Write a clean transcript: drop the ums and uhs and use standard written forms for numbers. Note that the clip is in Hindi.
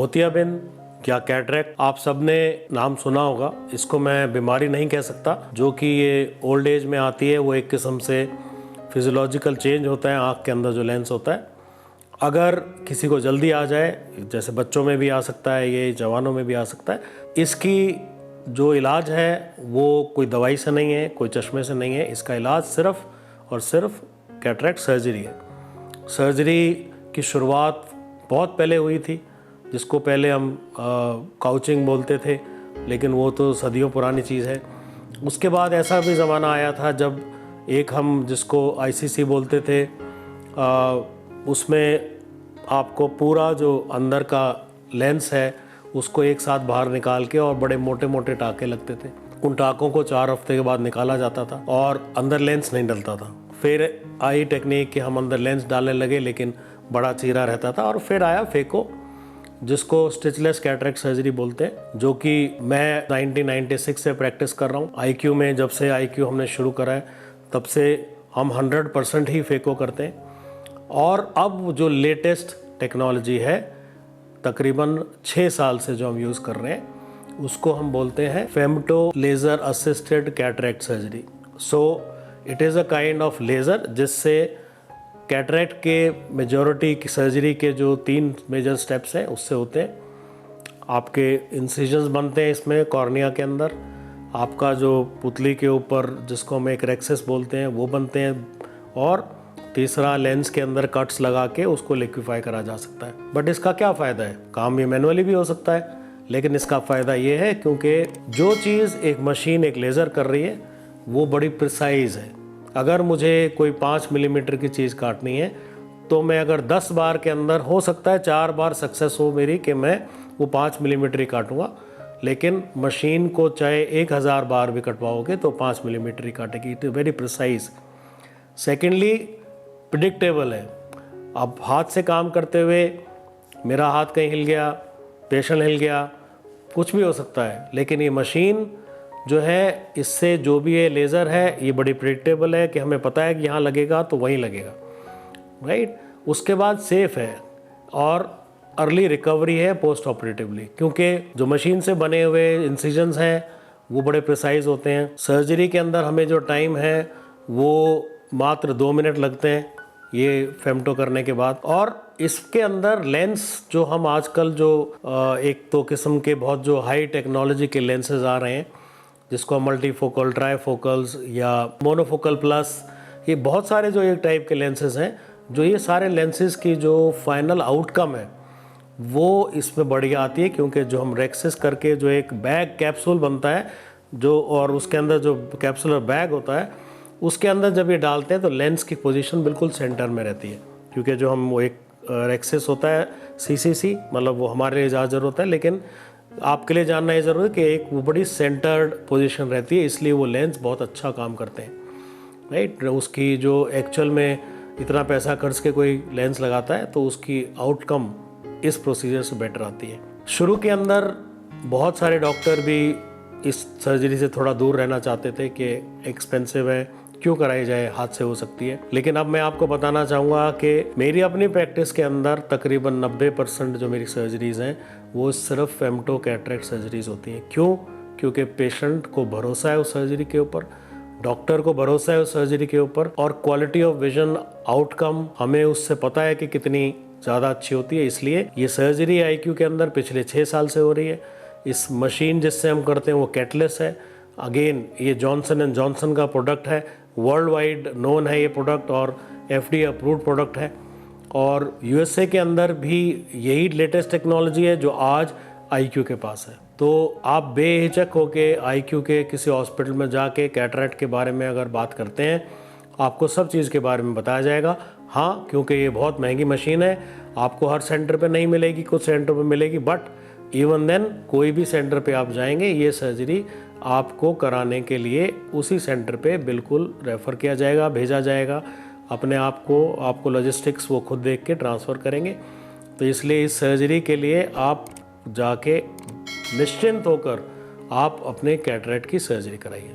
मोतियाबिंद या कैटरेक्ट आप सबने नाम सुना होगा। इसको मैं बीमारी नहीं कह सकता, जो कि ये ओल्ड एज में आती है। वो एक किस्म से फिजियोलॉजिकल चेंज होता है आँख के अंदर जो लेंस होता है। अगर किसी को जल्दी आ जाए, जैसे बच्चों में भी आ सकता है, ये जवानों में भी आ सकता है। इसकी जो इलाज है वो कोई दवाई से नहीं है, कोई चश्मे से नहीं है। इसका इलाज सिर्फ और सिर्फ कैटरेक्ट सर्जरी है। सर्जरी की शुरुआत बहुत पहले हुई थी, जिसको पहले हम काउचिंग बोलते थे, लेकिन वो तो सदियों पुरानी चीज़ है। उसके बाद ऐसा भी ज़माना आया था जब एक हम जिसको आईसीसी बोलते थे, उसमें आपको पूरा जो अंदर का लेंस है उसको एक साथ बाहर निकाल के, और बड़े मोटे मोटे टाँके लगते थे। उन टाँकों को 4 हफ्ते के बाद निकाला जाता था और अंदर लेंस नहीं डलता था। फिर आई टेक्निक कि हम अंदर लेंस डालने लगे, लेकिन बड़ा चीरा रहता था। और फिर आया फेको, जिसको स्टिचलेस कैटरेक्ट सर्जरी बोलते हैं, जो कि मैं 1996 से प्रैक्टिस कर रहा हूँ। आईक्यू में जब से आईक्यू हमने शुरू करा है तब से हम 100% ही फेको करते हैं। और अब जो लेटेस्ट टेक्नोलॉजी है, तकरीबन 6 साल से जो हम यूज़ कर रहे हैं, उसको हम बोलते हैं femto laser assisted cataract surgery. So it is a kind of laser जिससे कैटरेक्ट के मेजॉरिटी की सर्जरी के जो 3 मेजर स्टेप्स हैं उससे होते हैं। आपके इंसिजन्स बनते हैं इसमें कॉर्निया के अंदर, आपका जो पुतली के ऊपर जिसको हम एक रेक्सेस बोलते हैं वो बनते हैं, और तीसरा लेंस के अंदर कट्स लगा के उसको लिक्विफाई करा जा सकता है। बट इसका क्या फ़ायदा है? काम ये मैनुअली भी हो सकता है, लेकिन इसका फ़ायदा ये है क्योंकि जो चीज़ एक मशीन, एक लेज़र कर रही है, वो बड़ी प्रिसाइज़ है। अगर मुझे कोई 5 मिलीमीटर की चीज़ काटनी है तो मैं अगर 10 बार के अंदर, हो सकता है 4 बार सक्सेस हो मेरी कि मैं वो 5 मिलीमीटर ही काटूँगा, लेकिन मशीन को चाहे 1000 बार भी कटवाओगे तो 5 मिलीमीटर ही काटेगी। It is very precise. Secondly, predictable है। अब हाथ से काम करते हुए मेरा हाथ कहीं हिल गया, पेशेंट हिल गया, कुछ भी हो सकता है, लेकिन ये मशीन जो है, इससे जो भी ये लेज़र है, ये बड़ी प्रिडिक्टेबल है कि हमें पता है कि यहाँ लगेगा तो वहीं लगेगा, राइट। उसके बाद सेफ़ है और अर्ली रिकवरी है पोस्ट ऑपरेटिवली, क्योंकि जो मशीन से बने हुए इंसिजन्स हैं वो बड़े प्रिसाइज होते हैं। सर्जरी के अंदर हमें जो टाइम है वो मात्र 2 मिनट लगते हैं ये फेमटो करने के बाद। और इसके अंदर लेंस जो हम आजकल जो एक तो किस्म के बहुत जो हाई टेक्नोलॉजी के लेंसेज आ रहे हैं, जिसको मल्टीफोकल, ट्राईफोकल्स या मोनोफोकल प्लस, ये बहुत सारे जो एक टाइप के लेंसेज हैं, जो ये सारे लेंसेज की जो फाइनल आउटकम है वो इसमें बढ़िया आती है। क्योंकि जो हम रेक्सेस करके जो एक बैग कैप्सूल बनता है जो, और उसके अंदर जो कैप्सूलर बैग होता है, उसके अंदर जब ये डालते हैं तो लेंस की पोजीशन बिल्कुल सेंटर में रहती है। क्योंकि जो हम वो एक रेक्सेस होता है सीसीसी, मतलब वो हमारे लिए ज़्यादा ज़रूरत है, लेकिन आपके लिए जानना ये ज़रूरी है कि एक वो बड़ी सेंटर्ड पोजीशन रहती है, इसलिए वो लेंस बहुत अच्छा काम करते हैं, राइट। उसकी जो एक्चुअल में इतना पैसा खर्च के कोई लेंस लगाता है तो उसकी आउटकम इस प्रोसीजर से बेटर आती है। शुरू के अंदर बहुत सारे डॉक्टर भी इस सर्जरी से थोड़ा दूर रहना चाहते थे कि एक्सपेंसिव है, क्यों कराई जाए, हाथ से हो सकती है। लेकिन अब मैं आपको बताना चाहूँगा कि मेरी अपनी प्रैक्टिस के अंदर तकरीबन 90% जो मेरी सर्जरीज़ हैं वो सिर्फ फेमटो कैटरेक्ट सर्जरीज़ होती हैं। क्यों? क्योंकि पेशेंट को भरोसा है उस सर्जरी के ऊपर, डॉक्टर को भरोसा है उस सर्जरी के ऊपर, और क्वालिटी ऑफ विजन आउटकम हमें उससे पता है कि कितनी ज़्यादा अच्छी होती है। इसलिए ये सर्जरी आईक्यू के अंदर पिछले 6 साल से हो रही है। इस मशीन जिससे हम करते हैं वो कैटलेस है। अगेन ये जॉनसन एंड जॉनसन का प्रोडक्ट है, वर्ल्ड वाइड नोन है ये प्रोडक्ट, और FDA अप्रूव्ड प्रोडक्ट है। और USA के अंदर भी यही लेटेस्ट टेक्नोलॉजी है जो आज आईक्यू के पास है। तो आप बेहिचक होके आईक्यू के किसी हॉस्पिटल में जाके कैटरेक्ट के बारे में अगर बात करते हैं, आपको सब चीज़ के बारे में बताया जाएगा। हाँ, क्योंकि ये बहुत महंगी मशीन है, आपको हर सेंटर पे नहीं मिलेगी, कुछ सेंटर पे मिलेगी, बट इवन देन कोई भी सेंटर पे आप जाएंगे, ये सर्जरी आपको कराने के लिए उसी सेंटर पे बिल्कुल रेफ़र किया जाएगा, भेजा जाएगा। अपने आप को, आपको लॉजिस्टिक्स वो खुद देख के ट्रांसफ़र करेंगे। तो इसलिए इस सर्जरी के लिए आप जाके निश्चिंत होकर आप अपने कैटरेक्ट की सर्जरी कराइए।